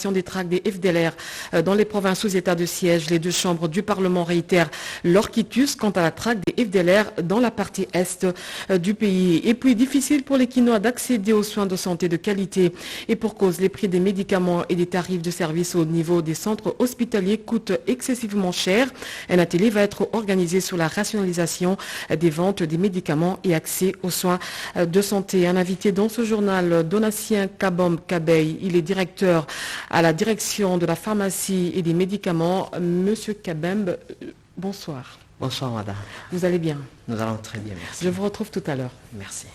Des tracts des FDLR dans les provinces sous état de siège. Les deux chambres du Parlement réitèrent leur quitus quant à la traque des FDLR dans la partie est du pays. Et puis difficile pour les Quinois d'accéder aux soins de santé de qualité. Et pour cause, les prix des médicaments et des tarifs de services au niveau des centres hospitaliers coûtent excessivement cher. Un atelier va être organisé sur la rationalisation des ventes des médicaments et accès aux soins de santé. Un invité dans ce journal, Donatien Kabom Kabey, il est directeur à la direction de la pharmacie et des médicaments. Monsieur Kabembe, bonsoir. Bonsoir madame. Vous allez bien? Nous allons très bien, merci. Je vous retrouve tout à l'heure. Merci.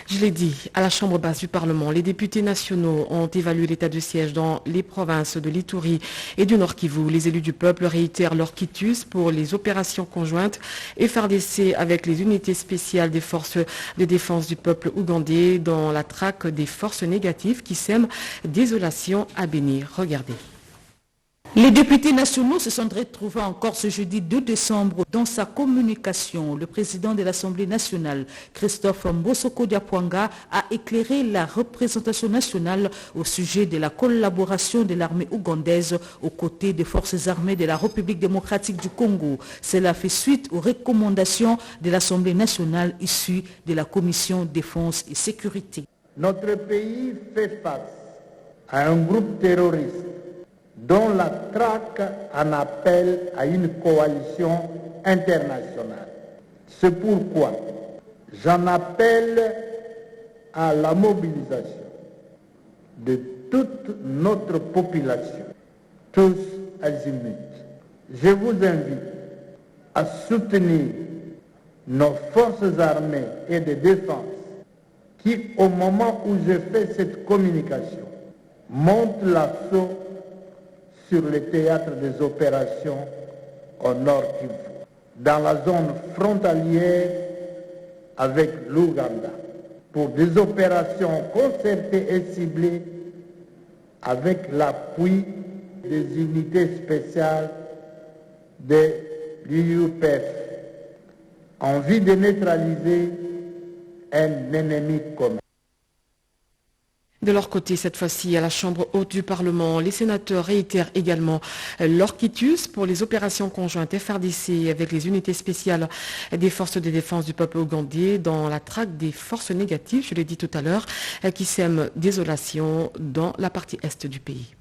Je l'ai dit, à la Chambre basse du Parlement, les députés nationaux ont évalué l'état de siège dans les provinces de l'Ituri et du Nord Kivu. Les élus du peuple réitèrent leur quitus pour les opérations conjointes FARDC avec les unités spéciales des forces de défense du peuple ougandais dans la traque des forces négatives qui sèment désolation à bénir. Regardez. Les députés nationaux se sont retrouvés encore ce jeudi 2 décembre. Dans sa communication, le président de l'Assemblée nationale, Christophe Mbosoko Diapwanga, a éclairé la représentation nationale au sujet de la collaboration de l'armée ougandaise aux côtés des forces armées de la République démocratique du Congo. Cela fait suite aux recommandations de l'Assemblée nationale issues de la Commission défense et sécurité. Notre pays fait face à un groupe terroriste dont la traque en appelle à une coalition internationale. C'est pourquoi j'en appelle à la mobilisation de toute notre population, tous azimuts. Je vous invite à soutenir nos forces armées et de défense qui, au moment où je fais cette communication, montent l'assaut sur le théâtre des opérations au Nord Kivu, dans la zone frontalière avec l'Ouganda, pour des opérations concertées et ciblées avec l'appui des unités spéciales de l'UPF, en vue de neutraliser un ennemi commun. De leur côté, cette fois-ci, à la Chambre haute du Parlement, les sénateurs réitèrent également leur quitus pour les opérations conjointes FARDC avec les unités spéciales des forces de défense du peuple ougandais dans la traque des forces négatives, je l'ai dit tout à l'heure, qui sèment désolation dans la partie est du pays.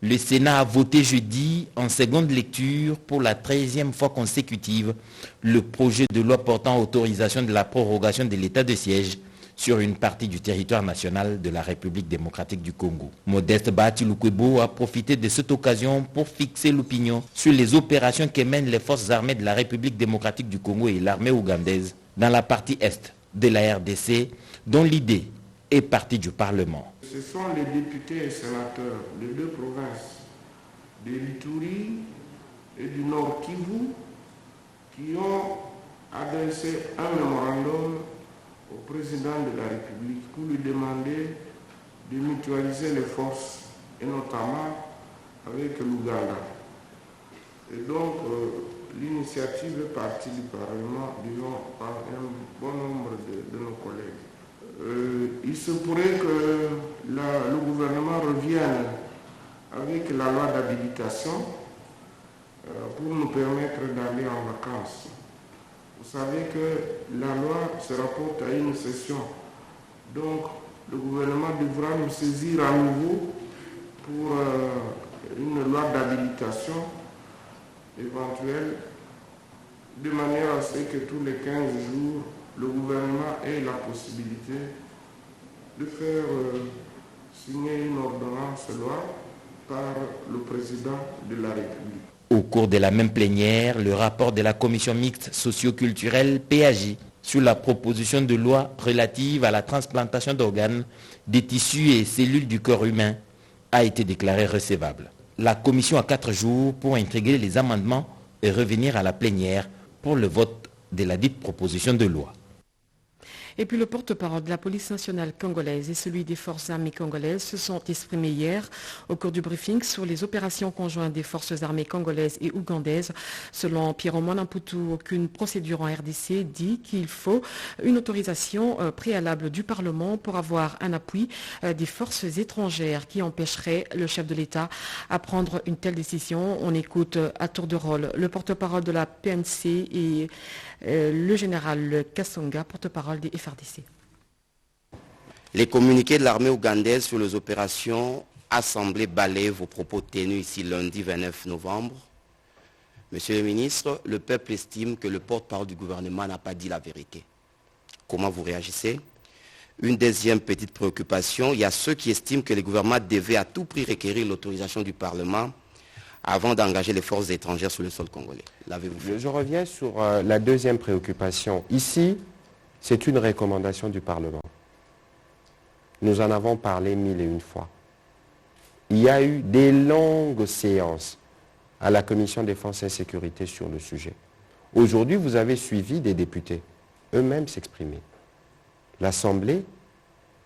Le Sénat a voté jeudi en seconde lecture pour la 13e fois consécutive le projet de loi portant autorisation de la prorogation de l'état de siège sur une partie du territoire national de la République démocratique du Congo. Modeste Bahati Lukwebo a profité de cette occasion pour fixer l'opinion sur les opérations que mènent les forces armées de la République démocratique du Congo et l'armée ougandaise dans la partie est de la RDC, dont l'idée est partie du Parlement. Ce sont les députés et sénateurs des deux provinces, de l'Ituri et du Nord Kivu, qui ont adressé un mémorandum au président de la République pour lui demander de mutualiser les forces, et notamment avec l'Ouganda. Et donc, l'initiative est partie du Parlement, disons, par un bon nombre de nos collègues. Il se pourrait que le gouvernement revienne avec la loi d'habilitation pour nous permettre d'aller en vacances. Vous savez que la loi se rapporte à une session. Donc, le gouvernement devra nous saisir à nouveau pour une loi d'habilitation éventuelle, de manière à ce que tous les 15 jours, le gouvernement ait la possibilité de faire signer une ordonnance loi par le président de la République. Au cours de la même plénière, le rapport de la commission mixte socio-culturelle PAJ sur la proposition de loi relative à la transplantation d'organes, des tissus et cellules du corps humain a été déclaré recevable. La commission a 4 jours pour intégrer les amendements et revenir à la plénière pour le vote de la dite proposition de loi. Et puis le porte-parole de la police nationale congolaise et celui des forces armées congolaises se sont exprimés hier au cours du briefing sur les opérations conjointes des forces armées congolaises et ougandaises. Selon Pierre Mwanamputu, aucune procédure en RDC dit qu'il faut une autorisation préalable du Parlement pour avoir un appui des forces étrangères qui empêcherait le chef de l'État à prendre une telle décision. On écoute à tour de rôle le porte-parole de la PNC et le général Kassonga, porte-parole des FRDC. Les communiqués de l'armée ougandaise sur les opérations a semblé balayer vos propos tenus ici lundi 29 novembre. Monsieur le ministre, le peuple estime que le porte-parole du gouvernement n'a pas dit la vérité. Comment vous réagissez? Une deuxième petite préoccupation, il y a ceux qui estiment que le gouvernement devait à tout prix requérir l'autorisation du Parlement avant d'engager les forces étrangères sur le sol congolais. L'avez-vous fait? Je reviens sur la deuxième préoccupation. Ici, c'est une recommandation du Parlement. Nous en avons parlé 1001 fois. Il y a eu des longues séances à la Commission Défense et Sécurité sur le sujet. Aujourd'hui, vous avez suivi des députés eux-mêmes s'exprimer. L'Assemblée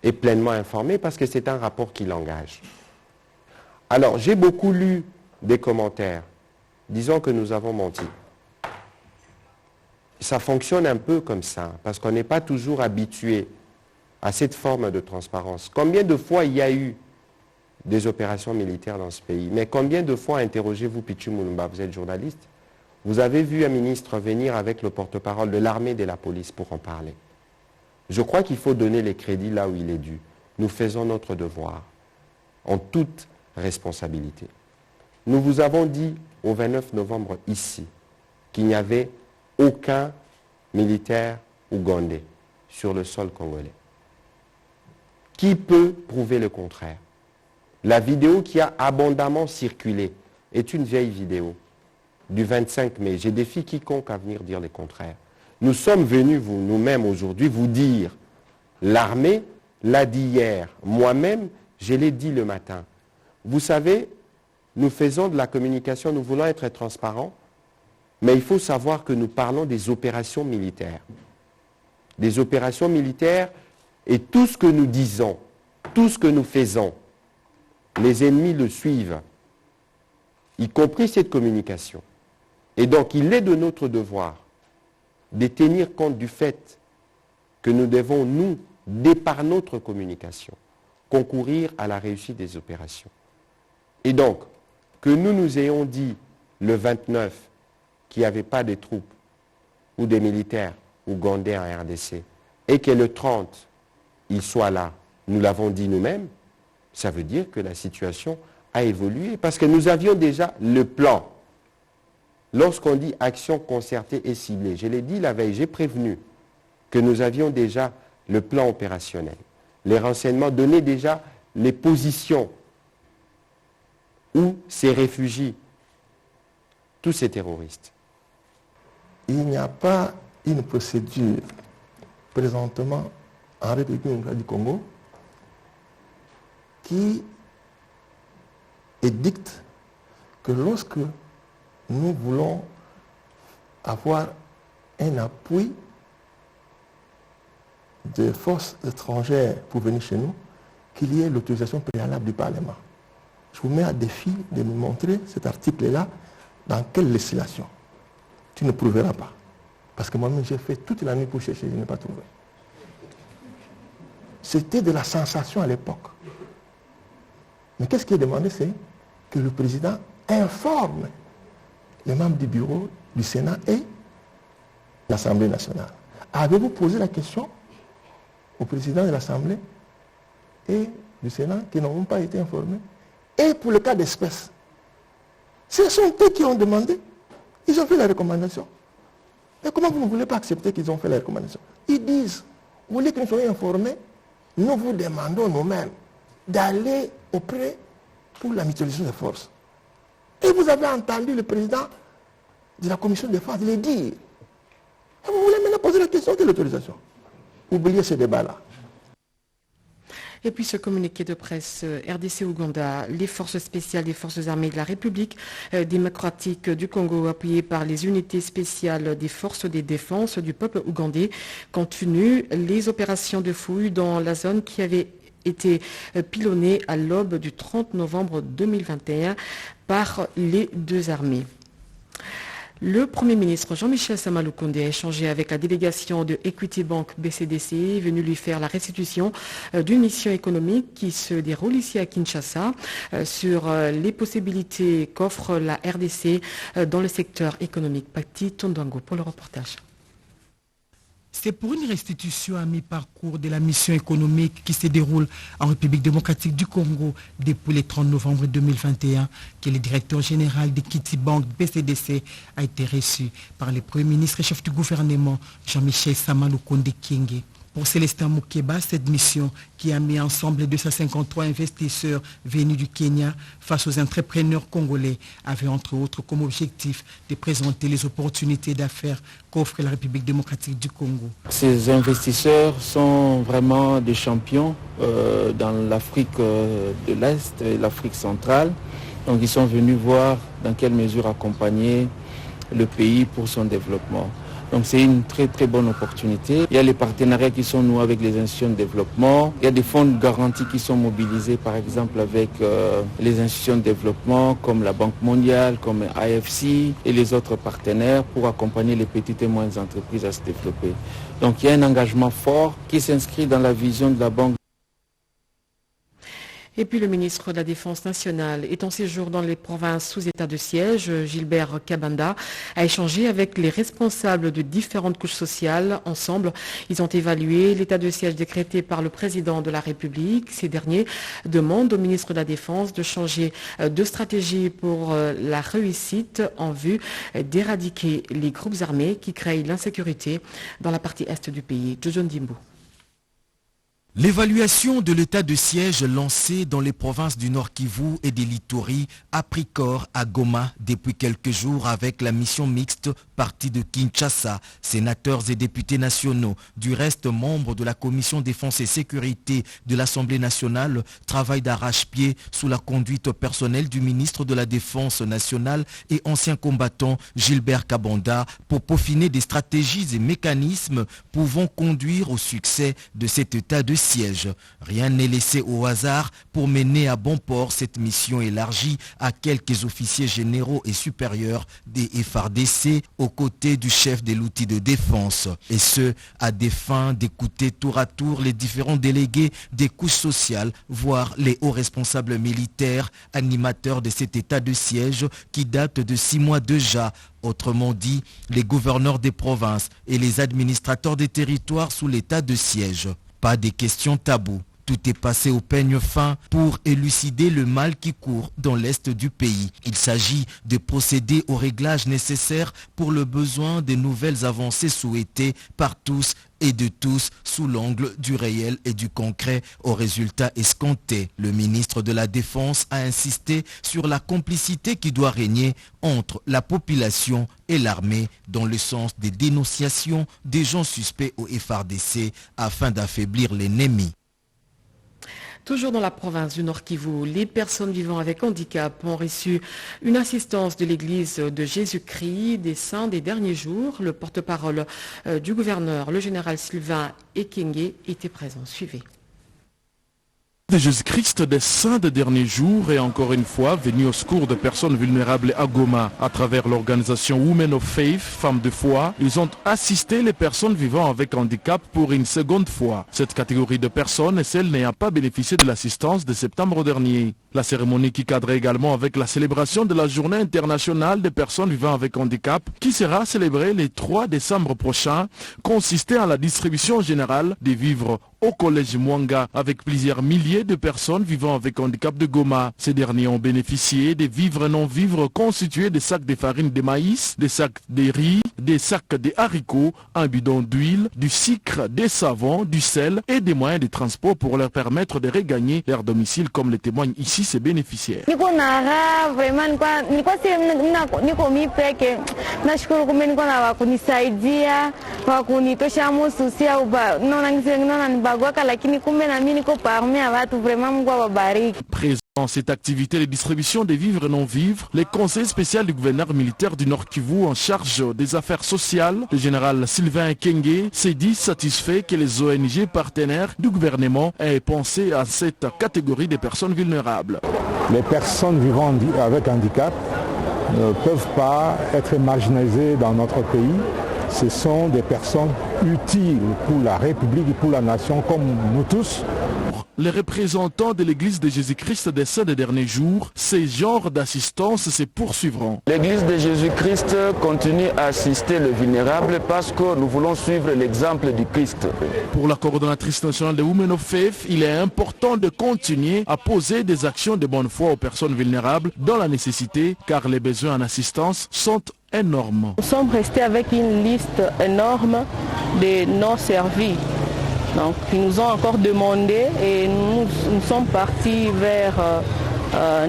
est pleinement informée parce que c'est un rapport qui l'engage. Alors, j'ai beaucoup lu des commentaires disant que nous avons menti. Ça fonctionne un peu comme ça, parce qu'on n'est pas toujours habitué à cette forme de transparence. Combien de fois il y a eu des opérations militaires dans ce pays? Mais combien de fois, interrogez-vous Pichu Mulumba, vous êtes journaliste, vous avez vu un ministre venir avec le porte-parole de l'armée et de la police pour en parler? Je crois qu'il faut donner les crédits là où il est dû. Nous faisons notre devoir, en toute responsabilité. Nous vous avons dit au 29 novembre ici qu'il n'y avait aucun militaire ougandais sur le sol congolais. Qui peut prouver le contraire? La vidéo qui a abondamment circulé est une vieille vidéo du 25 mai. Je défie quiconque à venir dire le contraire. Nous sommes venus, nous-mêmes aujourd'hui, vous dire, l'armée l'a dit hier, moi-même, je l'ai dit le matin. Vous savez, nous faisons de la communication, nous voulons être transparents, mais il faut savoir que nous parlons des opérations militaires. Des opérations militaires et tout ce que nous disons, tout ce que nous faisons, les ennemis le suivent, y compris cette communication. Et donc, il est de notre devoir de tenir compte du fait que nous devons, nous, par notre communication, concourir à la réussite des opérations. Et donc, que nous ayons dit le 29 qu'il n'y avait pas de troupes ou des militaires ougandais en RDC, et que le 30, ils soient là, nous l'avons dit nous-mêmes, ça veut dire que la situation a évolué, parce que nous avions déjà le plan. Lorsqu'on dit action concertée et ciblée, je l'ai dit la veille, j'ai prévenu que nous avions déjà le plan opérationnel. Les renseignements donnaient déjà les positions où se réfugient tous ces terroristes. Il n'y a pas une procédure présentement en République démocratique du Congo qui édicte que lorsque nous voulons avoir un appui de forces étrangères pour venir chez nous, qu'il y ait l'autorisation préalable du Parlement. Je vous mets à défi de me montrer cet article-là dans quelle législation. Tu ne prouveras pas. Parce que moi-même, j'ai fait toute la nuit pour chercher, je n'ai pas trouvé. C'était de la sensation à l'époque. Mais qu'est-ce qui est demandé? C'est que le président informe les membres du bureau du Sénat et l'Assemblée nationale. Avez-vous posé la question au président de l'Assemblée et du Sénat qui n'ont pas été informés? Et pour le cas d'espèce, ce sont eux qui ont demandé. Ils ont fait la recommandation. Et comment vous ne voulez pas accepter qu'ils ont fait la recommandation? Ils disent, vous voulez que nous soyons informés? Nous vous demandons nous-mêmes d'aller auprès pour la mutualisation des forces. Et vous avez entendu le président de la commission de défense le dire. Et vous voulez maintenant poser la question de l'autorisation. Oubliez ce débat-là. Et puis ce communiqué de presse RDC-Ouganda, les forces spéciales des forces armées de la République démocratique du Congo appuyées par les unités spéciales des forces de défense du peuple ougandais continuent les opérations de fouille dans la zone qui avait été pilonnée à l'aube du 30 novembre 2021 par les deux armées. Le Premier ministre Jean-Michel Sama-Lukonde a échangé avec la délégation de Equity Bank BCDC, venu lui faire la restitution d'une mission économique qui se déroule ici à Kinshasa sur les possibilités qu'offre la RDC dans le secteur économique. Pati Tondwango pour le reportage. C'est pour une restitution à mi-parcours de la mission économique qui se déroule en République démocratique du Congo depuis le 30 novembre 2021 que le directeur général d'Equity Bank BCDC a été reçu par le Premier ministre et chef du gouvernement Jean-Michel Sama-Lukonde Kyenge. Pour Célestin Moukeba, cette mission qui a mis ensemble 253 investisseurs venus du Kenya face aux entrepreneurs congolais avait entre autres comme objectif de présenter les opportunités d'affaires qu'offre la République démocratique du Congo. Ces investisseurs sont vraiment des champions dans l'Afrique de l'Est et l'Afrique centrale. Donc ils sont venus voir dans quelle mesure accompagner le pays pour son développement. Donc c'est une très très bonne opportunité. Il y a les partenariats qui sont noués avec les institutions de développement. Il y a des fonds de garantie qui sont mobilisés par exemple avec les institutions de développement comme la Banque mondiale, comme AFC et les autres partenaires pour accompagner les petites et moyennes entreprises à se développer. Donc il y a un engagement fort qui s'inscrit dans la vision de la Banque. Et puis le ministre de la Défense nationale est en séjour dans les provinces sous état de siège. Gilbert Kabanda a échangé avec les responsables de différentes couches sociales. Ensemble, ils ont évalué l'état de siège décrété par le président de la République. Ces derniers demandent au ministre de la Défense de changer de stratégie pour la réussite en vue d'éradiquer les groupes armés qui créent l'insécurité dans la partie est du pays. Jojo Ndimbo. L'évaluation de l'état de siège lancé dans les provinces du Nord Kivu et de l'Ituri a pris corps à Goma depuis quelques jours avec la mission mixte partie de Kinshasa, sénateurs et députés nationaux. Du reste, membres de la commission défense et sécurité de l'Assemblée nationale travaillent d'arrache-pied sous la conduite personnelle du ministre de la Défense nationale et ancien combattant Gilbert Kabanda pour peaufiner des stratégies et mécanismes pouvant conduire au succès de cet état de siège. Rien n'est laissé au hasard pour mener à bon port cette mission élargie à quelques officiers généraux et supérieurs des FARDC aux côtés du chef de l'outil de défense. Et ce, à des fins d'écouter tour à tour les différents délégués des couches sociales, voire les hauts responsables militaires, animateurs de cet état de siège qui date de 6 mois déjà. Autrement dit, les gouverneurs des provinces et les administrateurs des territoires sous l'état de siège. Pas des questions taboues. Tout est passé au peigne fin pour élucider le mal qui court dans l'est du pays. Il s'agit de procéder aux réglages nécessaires pour le besoin des nouvelles avancées souhaitées par tous et de tous sous l'angle du réel et du concret aux résultats escomptés. Le ministre de la Défense a insisté sur la complicité qui doit régner entre la population et l'armée dans le sens des dénonciations des gens suspects au FARDC afin d'affaiblir l'ennemi. Toujours dans la province du Nord Kivu, les personnes vivant avec handicap ont reçu une assistance de l'église de Jésus-Christ des Saints des derniers jours. Le porte-parole du gouverneur, le général Sylvain Ekenge, était présent. Suivez. De Jésus-Christ des Saints des derniers jours est encore une fois venu au secours de personnes vulnérables à Goma. À travers l'organisation Women of Faith, Femmes de foi, ils ont assisté les personnes vivant avec handicap pour une seconde fois. Cette catégorie de personnes est celle n'ayant pas bénéficié de l'assistance de septembre dernier. La cérémonie qui cadrait également avec la célébration de la Journée internationale des personnes vivant avec handicap, qui sera célébrée le 3 décembre prochain, consistait en la distribution générale des vivres au collège Mwanga avec plusieurs milliers de personnes vivant avec handicap de Goma. Ces derniers ont bénéficié des vivres non-vivres constitués de sacs de farine de maïs, des sacs de riz, des sacs de haricots, un bidon d'huile, du sucre, des savons, du sel et des moyens de transport pour leur permettre de regagner leur domicile comme le témoigne ici ses bénéficiaires. Dans cette activité de distribution des vivres et non-vivres, le conseiller spécial du gouverneur militaire du Nord Kivu en charge des affaires sociales, le général Sylvain Kenge, s'est dit satisfait que les ONG partenaires du gouvernement aient pensé à cette catégorie de personnes vulnérables. Les personnes vivant avec handicap ne peuvent pas être marginalisées dans notre pays. Ce sont des personnes utiles pour la République et pour la nation comme nous tous. Les représentants de l'Église de Jésus-Christ des Saints des derniers jours, ces genres d'assistance se poursuivront. L'Église de Jésus-Christ continue à assister les vulnérables parce que nous voulons suivre l'exemple du Christ. Pour la coordonnatrice nationale de Women of Faith, il est important de continuer à poser des actions de bonne foi aux personnes vulnérables dans la nécessité, car les besoins en assistance sont énormes. Nous sommes restés avec une liste énorme de non servis. Donc, ils nous ont encore demandé et nous sommes partis vers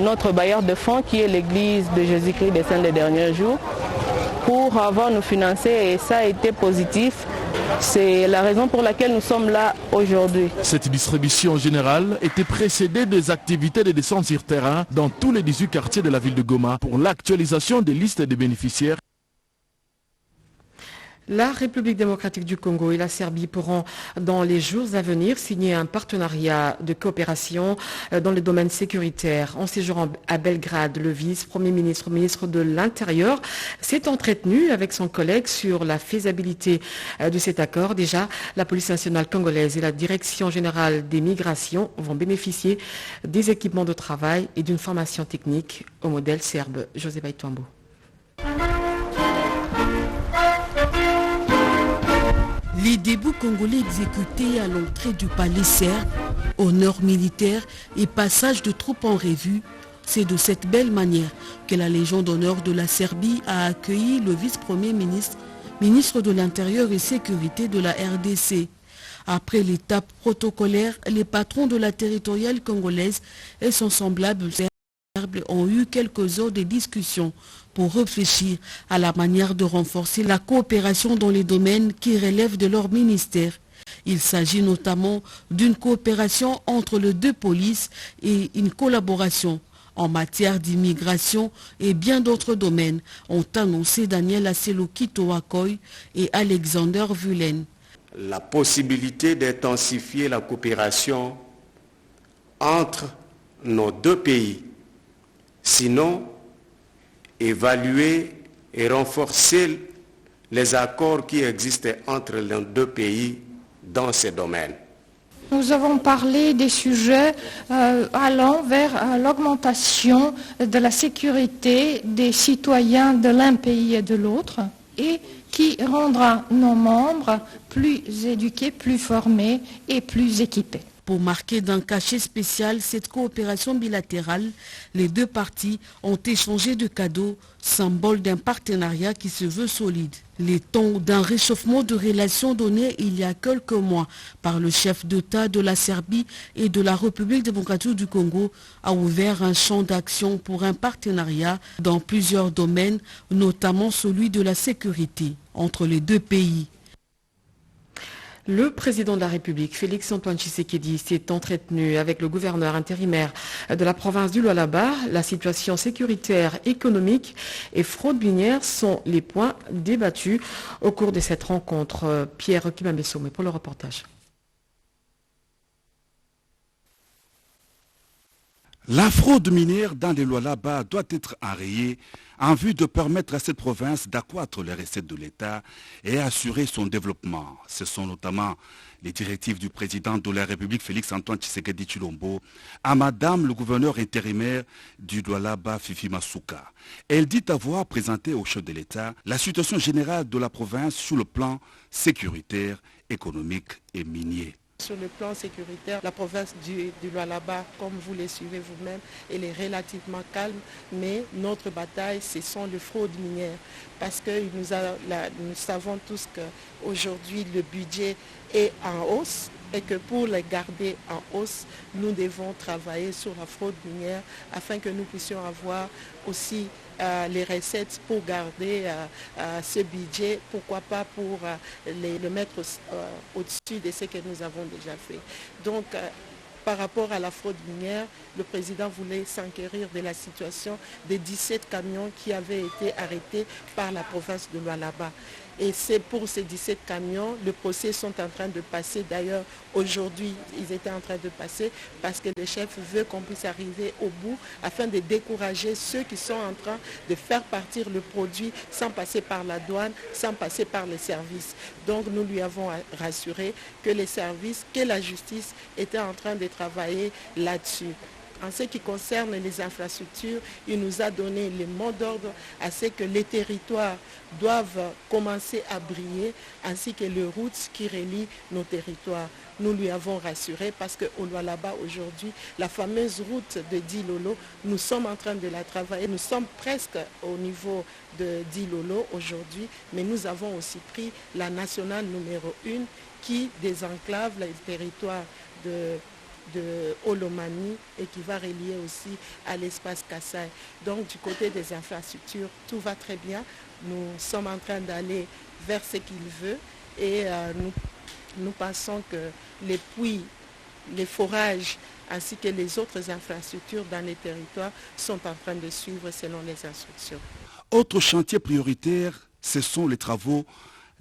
notre bailleur de fonds qui est l'Église de Jésus-Christ des Saints des derniers jours pour avoir nous financer et ça a été positif. C'est la raison pour laquelle nous sommes là aujourd'hui. Cette distribution générale était précédée des activités de descente sur terrain dans tous les 18 quartiers de la ville de Goma pour l'actualisation des listes des bénéficiaires. La République démocratique du Congo et la Serbie pourront, dans les jours à venir, signer un partenariat de coopération dans le domaine sécuritaire. En séjour à Belgrade, le vice-premier ministre, ministre de l'Intérieur, s'est entretenu avec son collègue sur la faisabilité de cet accord. Déjà, la police nationale congolaise et la direction générale des migrations vont bénéficier des équipements de travail et d'une formation technique au modèle serbe. José Baïtouambo. Les débuts congolais exécutés à l'entrée du palais serbe, honneur militaire et passage de troupes en revue, c'est de cette belle manière que la Légion d'honneur de la Serbie a accueilli le vice-premier ministre, ministre de l'Intérieur et Sécurité de la RDC. Après l'étape protocolaire, les patrons de la territoriale congolaise et son semblable serbe ont eu quelques heures de discussion pour réfléchir à la manière de renforcer la coopération dans les domaines qui relèvent de leur ministère. Il s'agit notamment d'une coopération entre les deux polices et une collaboration en matière d'immigration et bien d'autres domaines, ont annoncé Daniel Asselokito-Wakoy et Alexander Vulen. La possibilité d'intensifier la coopération entre nos deux pays, sinon évaluer et renforcer les accords qui existent entre les deux pays dans ces domaines. Nous avons parlé des sujets allant vers l'augmentation de la sécurité des citoyens de l'un pays et de l'autre et qui rendra nos membres plus éduqués, plus formés et plus équipés. Pour marquer d'un cachet spécial cette coopération bilatérale, les deux parties ont échangé de cadeaux, symbole d'un partenariat qui se veut solide. Les tons d'un réchauffement de relations donné il y a quelques mois par le chef d'État de la Serbie et de la République démocratique du Congo a ouvert un champ d'action pour un partenariat dans plusieurs domaines, notamment celui de la sécurité entre les deux pays. Le président de la République, Félix-Antoine Tshisekedi, s'est entretenu avec le gouverneur intérimaire de la province du Lualaba. La situation sécuritaire, économique et fraude minière sont les points débattus au cours de cette rencontre. Pierre Kimambesome pour le reportage. La fraude minière dans les Lualaba doit être enrayée en vue de permettre à cette province d'accroître les recettes de l'État et assurer son développement. Ce sont notamment les directives du président de la République, Félix-Antoine Tshisekedi Tshilombo, à Madame le gouverneur intérimaire du Lualaba, Fifi Masuka. Elle dit avoir présenté au chef de l'État la situation générale de la province sur le plan sécuritaire, économique et minier. Sur le plan sécuritaire, la province du Lualaba, comme vous le suivez vous-même, elle est relativement calme, mais notre bataille, ce sont les fraudes minières. Parce que nous savons tous qu'aujourd'hui, le budget est en hausse et que pour les garder en hausse, nous devons travailler sur la fraude minière afin que nous puissions avoir aussi les recettes pour garder ce budget, pourquoi pas pour le mettre au-dessus de ce que nous avons déjà fait. Donc, par rapport à la fraude minière, le président voulait s'enquérir de la situation des 17 camions qui avaient été arrêtés par la province de Lualaba. Et c'est pour ces 17 camions, le procès sont en train de passer. D'ailleurs, aujourd'hui, ils étaient en train de passer parce que le chef veut qu'on puisse arriver au bout afin de décourager ceux qui sont en train de faire partir le produit sans passer par la douane, sans passer par les services. Donc, nous lui avons rassuré que les services, que la justice était en train de travailler là-dessus. En ce qui concerne les infrastructures, il nous a donné les mots d'ordre à ce que les territoires doivent commencer à briller, ainsi que les routes qui relient nos territoires. Nous lui avons rassuré parce qu'au Lualaba aujourd'hui, la fameuse route de Dilolo, nous sommes en train de la travailler. Nous sommes presque au niveau de Dilolo aujourd'hui, mais nous avons aussi pris la nationale numéro 1 qui désenclave les territoires de Olomami et qui va relier aussi à l'espace Kassai. Donc du côté des infrastructures, tout va très bien. Nous sommes en train d'aller vers ce qu'il veut et nous pensons que les puits, les forages ainsi que les autres infrastructures dans les territoires sont en train de suivre selon les instructions. Autre chantier prioritaire, ce sont les travaux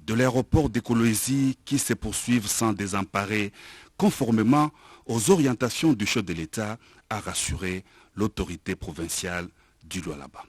de l'aéroport d'Ekolozi qui se poursuivent sans désemparer, conformément aux orientations du chef de l'État, a rassuré l'autorité provinciale du Lualaba.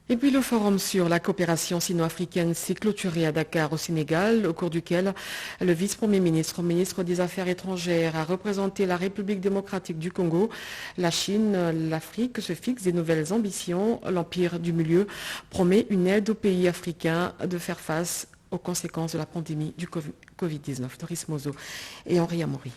Et puis le forum sur la coopération sino-africaine s'est clôturé à Dakar au Sénégal, au cours duquel le vice-premier ministre, ministre des Affaires étrangères, a représenté la République démocratique du Congo. La Chine, l'Afrique se fixent des nouvelles ambitions. L'Empire du Milieu promet une aide aux pays africains de faire face aux conséquences de la pandémie du Covid-19. Doris Mozo et Henri Amaury.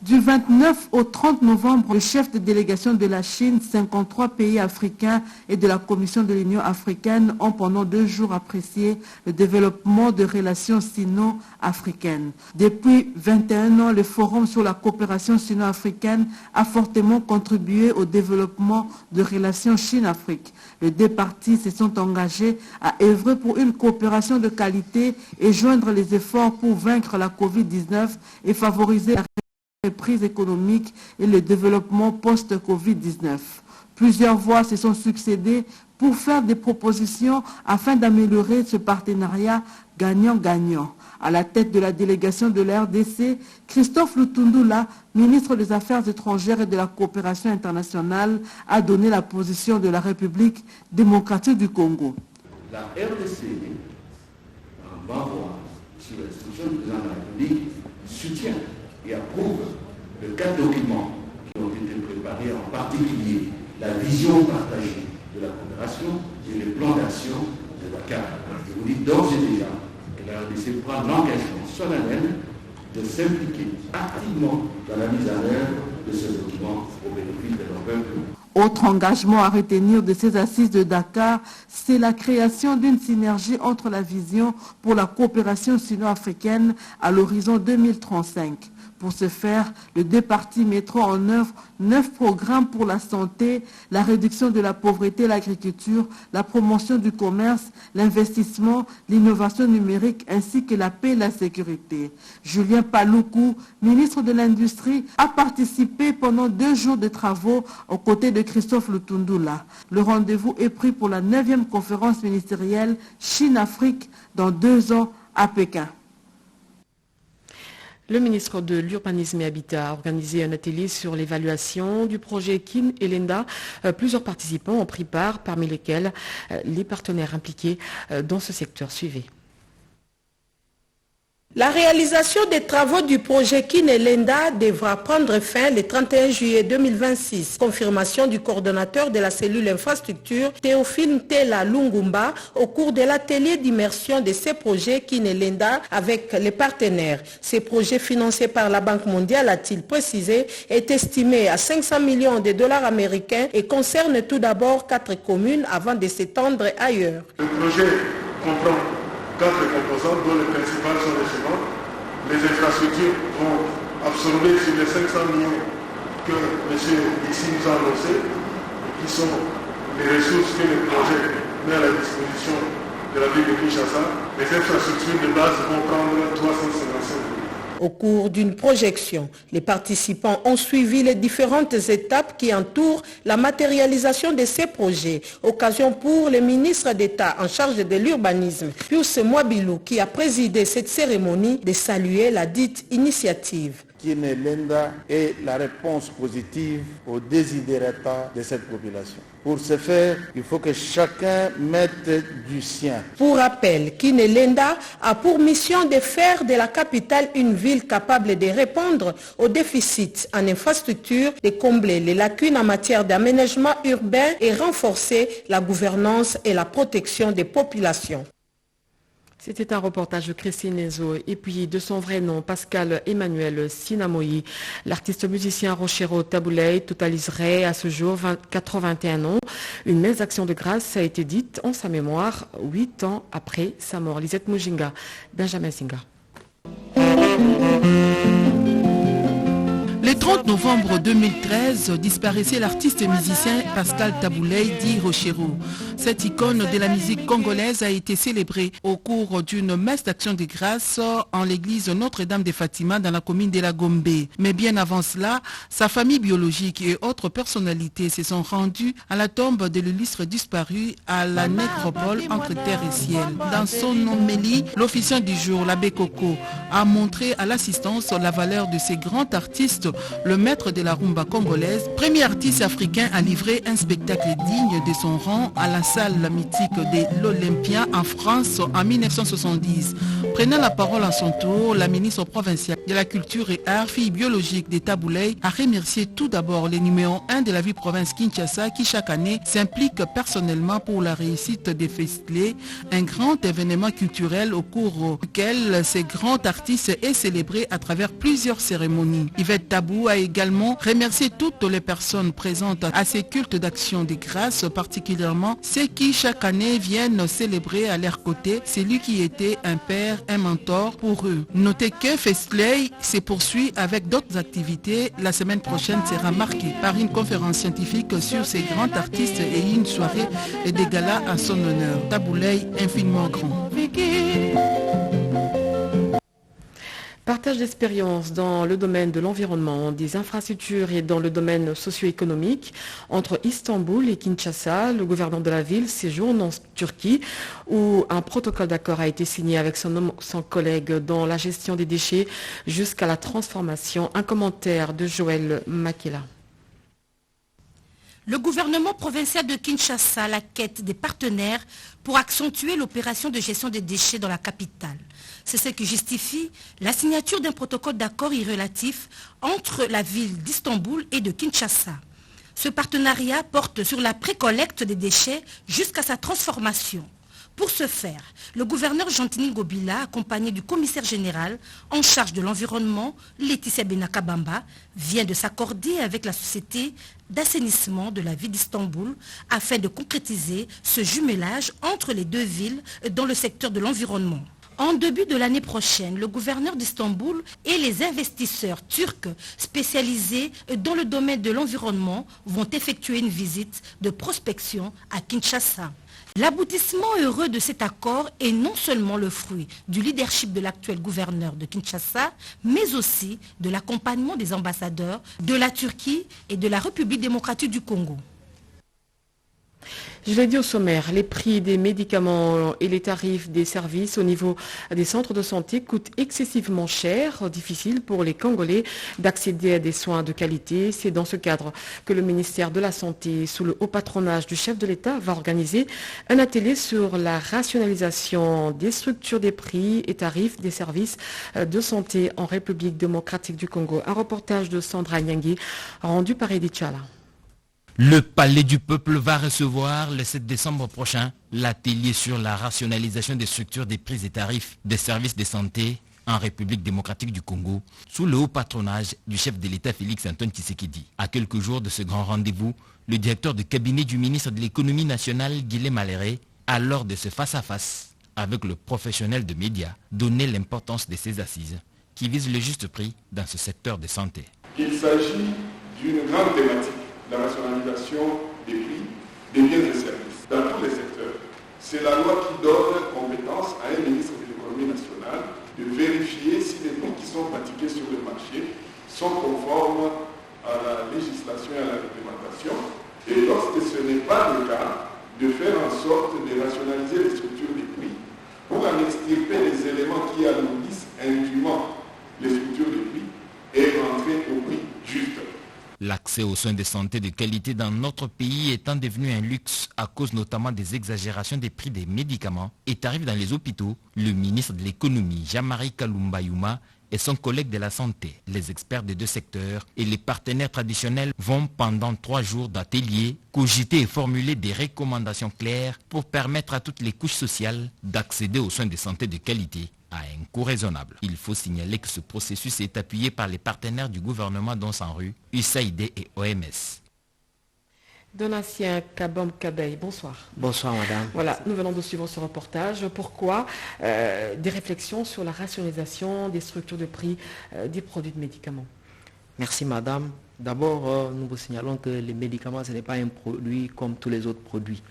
Du 29 au 30 novembre, le chef de délégation de la Chine, 53 pays africains et de la Commission de l'Union africaine ont pendant 2 jours apprécié le développement de relations sino-africaines. Depuis 21 ans, le Forum sur la coopération sino-africaine a fortement contribué au développement de relations Chine-Afrique. Les 2 parties se sont engagées à œuvrer pour une coopération de qualité et joindre les efforts pour vaincre la Covid-19 et favoriser la reprise économique et le développement post-Covid-19. Plusieurs voix se sont succédées pour faire des propositions afin d'améliorer ce partenariat gagnant-gagnant. À la tête de la délégation de la RDC, Christophe Lutundula, ministre des Affaires étrangères et de la coopération internationale, a donné la position de la République démocratique du Congo. La RDC, en bas voix, sur l'instruction du président de la République, soutient et approuve les 4 documents qui ont été préparés, en particulier la vision partagée de la coopération et le plan d'action de Dakar. Je vous dis d'ores et déjà que la RDC prend l'engagement solennel de s'impliquer activement dans la mise en œuvre de ce document au bénéfice de leur peuple. Autre engagement à retenir de ces assises de Dakar, c'est la création d'une synergie entre la vision pour la coopération sino-africaine à l'horizon 2035. Pour ce faire, les 2 parties mettront en œuvre 9 programmes pour la santé, la réduction de la pauvreté et l'agriculture, la promotion du commerce, l'investissement, l'innovation numérique ainsi que la paix et la sécurité. Julien Paloukou, ministre de l'Industrie, a participé pendant 2 jours de travaux aux côtés de Christophe Lutundula. Le rendez-vous est pris pour la 9e conférence ministérielle Chine-Afrique dans 2 ans à Pékin. Le ministre de l'Urbanisme et Habitat a organisé un atelier sur l'évaluation du projet Kin et Lenda. Plusieurs participants ont pris part, parmi lesquels les partenaires impliqués dans ce secteur. Suivez. La réalisation des travaux du projet Kin et Lenda devra prendre fin le 31 juillet 2026. Confirmation du coordonnateur de la cellule infrastructure, Théophile Tela Lungumba, au cours de l'atelier d'immersion de ces projets Kin et Lenda avec les partenaires. Ces projets financés par la Banque mondiale, a-t-il précisé, est estimé à 500 millions de dollars américains et concerne tout d'abord 4 communes avant de s'étendre ailleurs. Le projet comprend 4 composantes dont les principales sont les suivantes. Les infrastructures vont absorber sur les 500 millions que M. ici nous a annoncé, qui sont les ressources que le projet met à la disposition de la ville de Kinshasa. Les infrastructures de base vont prendre 355 millions. Au cours d'une projection, les participants ont suivi les différentes étapes qui entourent la matérialisation de ces projets. Occasion pour le ministre d'État en charge de l'urbanisme, Pius Mwabilou, qui a présidé cette cérémonie, de saluer la dite initiative. Kiné Lenda est la réponse positive aux desiderata de cette population. Pour ce faire, il faut que chacun mette du sien. Pour rappel, Kiné Lenda a pour mission de faire de la capitale une ville capable de répondre aux déficits en infrastructure, de combler les lacunes en matière d'aménagement urbain et renforcer la gouvernance et la protection des populations. C'était un reportage de Christine Ezo et puis de son vrai nom, Pascal Emmanuel Sinamoyi. L'artiste musicien Rochero Tabouley totaliserait à ce jour 81 ans. Une mince action de grâce a été dite en sa mémoire 8 ans après sa mort. Lisette Mujinga, Benjamin Singa. Le 30 novembre 2013, disparaissait l'artiste et musicien Pascal Tabouley dit Rochero. Cette icône de la musique congolaise a été célébrée au cours d'une messe d'action de grâce en l'église Notre-Dame de Fatima dans la commune de la Gombe. Mais bien avant cela, sa famille biologique et autres personnalités se sont rendues à la tombe de l'illustre disparu à la nécropole entre terre et ciel. Dans son homélie, l'officiant du jour, l'abbé Coco, a montré à l'assistance la valeur de ces grands artistes. Le maître de la rumba congolaise, premier artiste africain à livrer un spectacle digne de son rang à la salle mythique de l'Olympia en France en 1970. Prenant la parole à son tour, la ministre provinciale de la Culture et Arts, fille biologique de Tabouley, a remercié tout d'abord les numéros 1 de la ville-province Kinshasa qui chaque année s'implique personnellement pour la réussite des Festley, un grand événement culturel au cours duquel ces grands artistes est célébré à travers plusieurs cérémonies. Yvette Tabou a également remercié toutes les personnes présentes à ces cultes d'action de grâce, particulièrement ceux qui chaque année viennent célébrer à leur côté celui qui était un père, un mentor pour eux. Notez que Festley se poursuit avec d'autres activités. La semaine prochaine sera marquée par une conférence scientifique sur ces grands artistes et une soirée de gala à son honneur. Tabouley infiniment grand. Partage d'expériences dans le domaine de l'environnement, des infrastructures et dans le domaine socio-économique entre Istanbul et Kinshasa. Le gouverneur de la ville séjourne en Turquie où un protocole d'accord a été signé avec son collègue dans la gestion des déchets jusqu'à la transformation. Un commentaire de Joël Makela. Le gouvernement provincial de Kinshasa a la quête des partenaires pour accentuer l'opération de gestion des déchets dans la capitale. C'est ce qui justifie la signature d'un protocole d'accord relatif entre la ville d'Istanbul et de Kinshasa. Ce partenariat porte sur la précollecte des déchets jusqu'à sa transformation. Pour ce faire, le gouverneur Gentini Gobila, accompagné du commissaire général en charge de l'environnement, Laetitia Benakabamba, vient de s'accorder avec la société d'assainissement de la ville d'Istanbul afin de concrétiser ce jumelage entre les deux villes dans le secteur de l'environnement. En début de l'année prochaine, le gouverneur d'Istanbul et les investisseurs turcs spécialisés dans le domaine de l'environnement vont effectuer une visite de prospection à Kinshasa. L'aboutissement heureux de cet accord est non seulement le fruit du leadership de l'actuel gouverneur de Kinshasa, mais aussi de l'accompagnement des ambassadeurs de la Turquie et de la République démocratique du Congo. Je l'ai dit au sommaire, les prix des médicaments et les tarifs des services au niveau des centres de santé coûtent excessivement cher, difficile pour les Congolais d'accéder à des soins de qualité. C'est dans ce cadre que le ministère de la Santé, sous le haut patronage du chef de l'État, va organiser un atelier sur la rationalisation des structures des prix et tarifs des services de santé en République démocratique du Congo. Un reportage de Sandra Nyangui rendu par Edith Chala. Le Palais du Peuple va recevoir le 7 décembre prochain l'atelier sur la rationalisation des structures des prix et tarifs des services de santé en République démocratique du Congo, sous le haut patronage du chef de l'État Félix Antoine Tshisekedi. À quelques jours de ce grand rendez-vous, le directeur de cabinet du ministre de l'économie nationale, Guilhem Maléré, a lors de ce face-à-face avec le professionnel de médias, donner l'importance de ces assises qui visent le juste prix dans ce secteur de santé. Il s'agit d'une grande thématique, la rationalisation des prix des biens et services dans tous les secteurs. C'est la loi qui donne compétence à un ministre de l'économie nationale de vérifier si les prix qui sont pratiqués sur le marché sont conformes à la législation et à la réglementation. Et lorsque ce n'est pas le cas, de faire en sorte de rationaliser les structures des prix pour en extirper les éléments qui alourdissent indûment les structures des prix et rentrer au prix juste. L'accès aux soins de santé de qualité dans notre pays étant devenu un luxe à cause notamment des exagérations des prix des médicaments et tarifs dans les hôpitaux, le ministre de l'économie Jean-Marie Kalumba Youma et son collègue de la santé, les experts des deux secteurs et les partenaires traditionnels vont pendant 3 jours d'ateliers cogiter et formuler des recommandations claires pour permettre à toutes les couches sociales d'accéder aux soins de santé de qualité à un coût raisonnable. Il faut signaler que ce processus est appuyé par les partenaires du gouvernement dont SANRU, USAID et OMS. Donatien Kabam-Kabey, bonsoir. Bonsoir madame. Voilà, nous venons de suivre ce reportage. Pourquoi des réflexions sur la rationalisation des structures de prix des produits de médicaments? Merci madame. D'abord, nous vous signalons que les médicaments, ce n'est pas un produit comme tous les autres produits.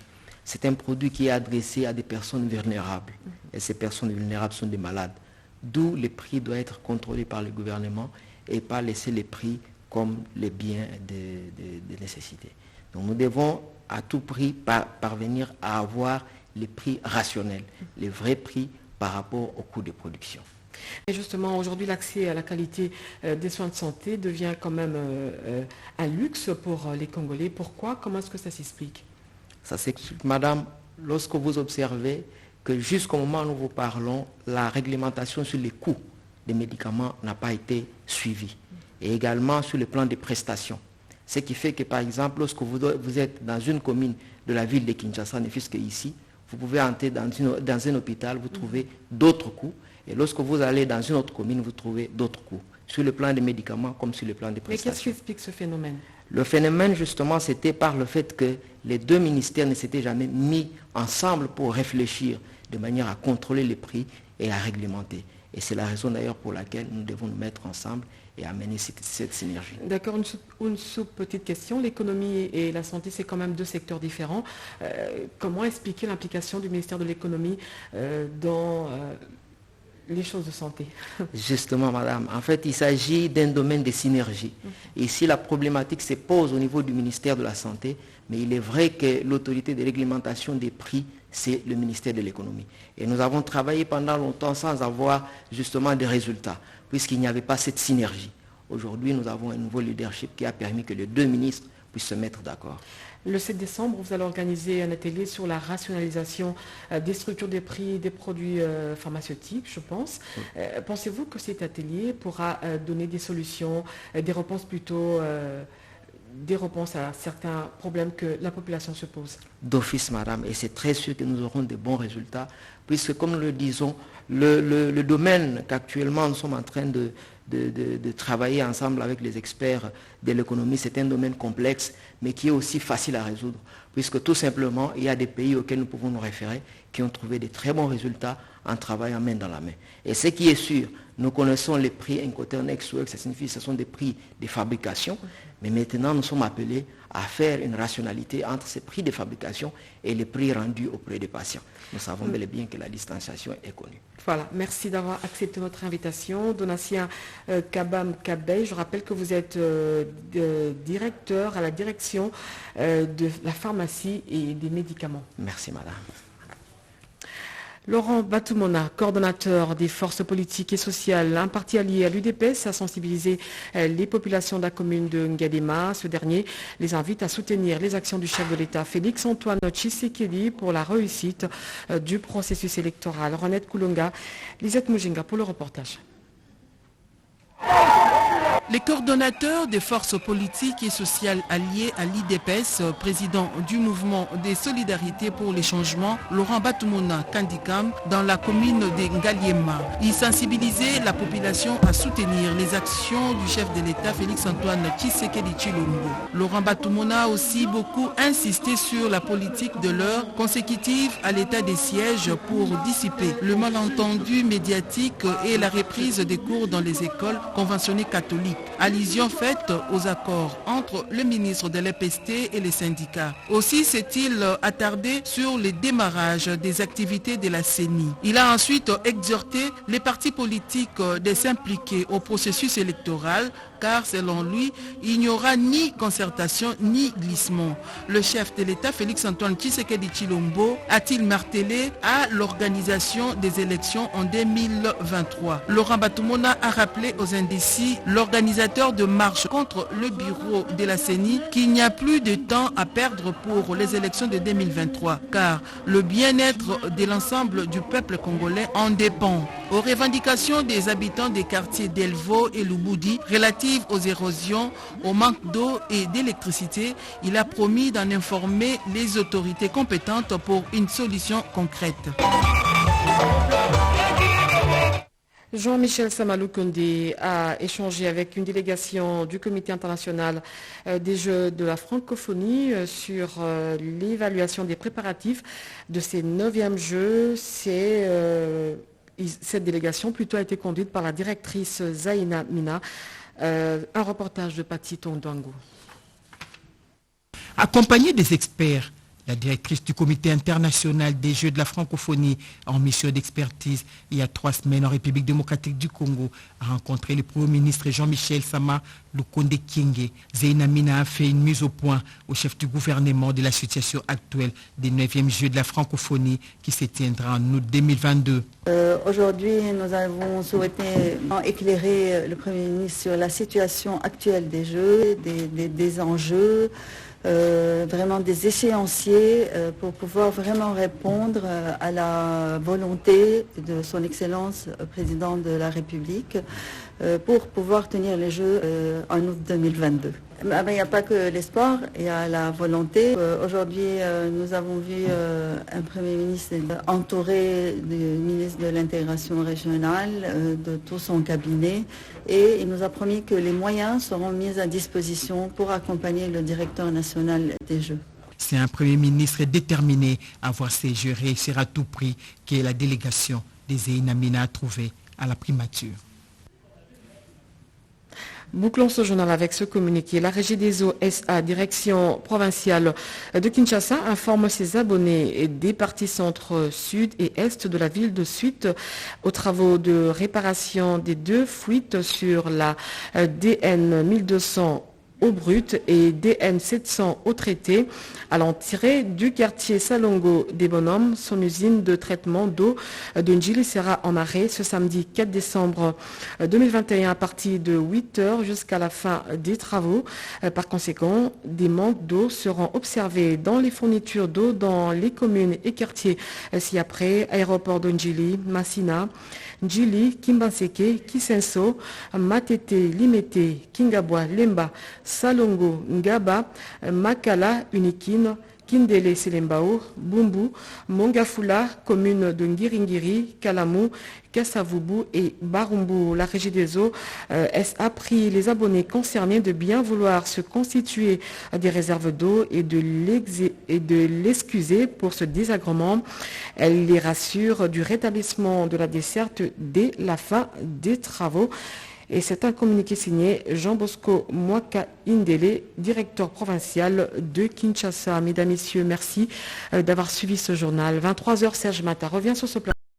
C'est un produit qui est adressé à des personnes vulnérables. Et ces personnes vulnérables sont des malades. D'où les prix doivent être contrôlés par le gouvernement et pas laisser les prix comme les biens de nécessité. Donc nous devons à tout prix parvenir à avoir les prix rationnels, les vrais prix par rapport au coût de production. Et justement, aujourd'hui, l'accès à la qualité des soins de santé devient quand même un luxe pour les Congolais. Pourquoi? Comment est-ce que ça s'explique? Ça s'explique, madame, lorsque vous observez que jusqu'au moment où nous vous parlons, la réglementation sur les coûts des médicaments n'a pas été suivie. Et également sur le plan des prestations. Ce qui fait que, par exemple, lorsque vous êtes dans une commune de la ville de Kinshasa, ne fût-ce qu'ici, vous pouvez entrer dans un hôpital, vous trouvez d'autres coûts. Et lorsque vous allez dans une autre commune, vous trouvez d'autres coûts. Sur le plan des médicaments comme sur le plan des prestations. Mais qu'est-ce qui explique ce phénomène? Le phénomène, justement, c'était par le fait que les deux ministères ne s'étaient jamais mis ensemble pour réfléchir de manière à contrôler les prix et à réglementer. Et c'est la raison d'ailleurs pour laquelle nous devons nous mettre ensemble et amener cette synergie. D'accord, une petite question. L'économie et la santé, c'est quand même 2 secteurs différents. Comment expliquer l'implication du ministère de l'économie dans les choses de santé? Justement, madame. En fait, il s'agit d'un domaine de synergie. Ici, la problématique se pose au niveau du ministère de la Santé, mais il est vrai que l'autorité de réglementation des prix, c'est le ministère de l'économie. Et nous avons travaillé pendant longtemps sans avoir justement des résultats, puisqu'il n'y avait pas cette synergie. Aujourd'hui, nous avons un nouveau leadership qui a permis que les 2 ministres puissent se mettre d'accord. Le 7 décembre, vous allez organiser un atelier sur la rationalisation des structures des prix des produits pharmaceutiques, je pense. Pensez-vous que cet atelier pourra donner des solutions, des réponses plutôt... des réponses à certains problèmes que la population se pose? D'office, madame, et c'est très sûr que nous aurons de bons résultats, puisque comme nous le disons, le domaine qu'actuellement nous sommes en train de travailler ensemble avec les experts de l'économie, c'est un domaine complexe, mais qui est aussi facile à résoudre, puisque tout simplement, il y a des pays auxquels nous pouvons nous référer qui ont trouvé de très bons résultats en travaillant main dans la main. Et ce qui est sûr, nous connaissons les prix Incoterm, ça signifie que ce sont des prix de fabrication, mais maintenant nous sommes appelés à faire une rationalité entre ces prix de fabrication et les prix rendus auprès des patients. Nous savons bel et bien que la distanciation est connue. Voilà, merci d'avoir accepté notre invitation. Donatien Kabam-Kabey, je rappelle que vous êtes directeur à la direction de la pharmacie et des médicaments. Merci madame. Laurent Batoumona, coordonnateur des forces politiques et sociales, un parti allié à l'UDPS, a sensibilisé les populations de la commune de Ngadema. Ce dernier les invite à soutenir les actions du chef de l'État, Félix-Antoine Tshisekedi, pour la réussite du processus électoral. Renette Koulonga, Lisette Mujinga pour le reportage. Les coordonnateurs des forces politiques et sociales alliées à l'IDPS, président du mouvement des solidarités pour les changements, Laurent Batoumona Kandikam, dans la commune de Ngaliema. Il sensibilisait la population à soutenir les actions du chef de l'État Félix-Antoine Tshisekedi Tshilombo. Laurent Batoumona a aussi beaucoup insisté sur la politique de l'heure consécutive à l'état des sièges pour dissiper le malentendu médiatique et la reprise des cours dans les écoles conventionnées catholiques. Allusion faite aux accords entre le ministre de l'EPST et les syndicats. Aussi s'est-il attardé sur le démarrage des activités de la CENI. Il a ensuite exhorté les partis politiques de s'impliquer au processus électoral car selon lui, il n'y aura ni concertation ni glissement. Le chef de l'État Félix-Antoine Tshisekedi Tshilombo a-t-il martelé à l'organisation des élections en 2023. Laurent Batoumona a rappelé aux indécis, l'organisateur de marche contre le bureau de la CENI, qu'il n'y a plus de temps à perdre pour les élections de 2023 car le bien-être de l'ensemble du peuple congolais en dépend. Aux revendications des habitants des quartiers d'Elvo et Luboudi relatives aux érosions, au manque d'eau et d'électricité, il a promis d'en informer les autorités compétentes pour une solution concrète. Jean-Michel Samalou Kondé a échangé avec une délégation du Comité international des Jeux de la francophonie sur l'évaluation des préparatifs de ces 9e Jeux. Cette délégation plutôt a été conduite par la directrice Zaina Mina. Un reportage de Pati Tondwango. Accompagnée des experts, la directrice du Comité international des Jeux de la francophonie en mission d'expertise il y a 3 semaines en République démocratique du Congo a rencontré le Premier ministre Jean-Michel Sama Lukonde Kyenge. Zaina Mina a fait une mise au point au chef du gouvernement de la situation actuelle des 9e Jeux de la francophonie qui se tiendra en août 2022. Aujourd'hui, nous avons souhaité éclairer le Premier ministre sur la situation actuelle des Jeux, des enjeux, vraiment des échéanciers pour pouvoir vraiment répondre à la volonté de son Excellence président de la République pour pouvoir tenir les Jeux en août 2022. Il n'y a pas que l'espoir, il y a la volonté. Aujourd'hui, nous avons vu un Premier ministre entouré du ministre de l'intégration régionale, de tout son cabinet, et il nous a promis que les moyens seront mis à disposition pour accompagner le directeur national des Jeux. C'est un Premier ministre déterminé à voir ces Jeux réussir à tout prix que la délégation des Zaina Mina a trouvé à la primature. Bouclons ce journal avec ce communiqué. La Régie des eaux SA, direction provinciale de Kinshasa, informe ses abonnés des parties centre, sud et est de la ville de suite aux travaux de réparation des 2 fuites sur la DN 1200 eau brute et DN 700 eau traitée à l'entrée du quartier Salongo des Bonhommes. Son usine de traitement d'eau de Njili sera en arrêt ce samedi 4 décembre 2021 à partir de 8h jusqu'à la fin des travaux. Par conséquent, des manques d'eau seront observés dans les fournitures d'eau dans les communes et quartiers ci-après: aéroport de Njili, Massina, Njili, Kimbanseke, Kisenso, Matete, Limete, Kingabwa, Lemba, Salongo, Ngaba, Makala, Unikine, Kindele, Selembao, Bumbu, Mongafula, commune de Ngiringiri, Kalamou, Kassavubu et Barumbu. La Régie des eaux a pris les abonnés concernés de bien vouloir se constituer des réserves d'eau et de l'excuser pour ce désagrément. Elle les rassure du rétablissement de la desserte dès la fin des travaux. Et c'est un communiqué signé Jean Bosco Mwaka Indele, directeur provincial de Kinshasa. Mesdames, Messieurs, merci d'avoir suivi ce journal. 23h, Serge Mata revient sur ce plateau.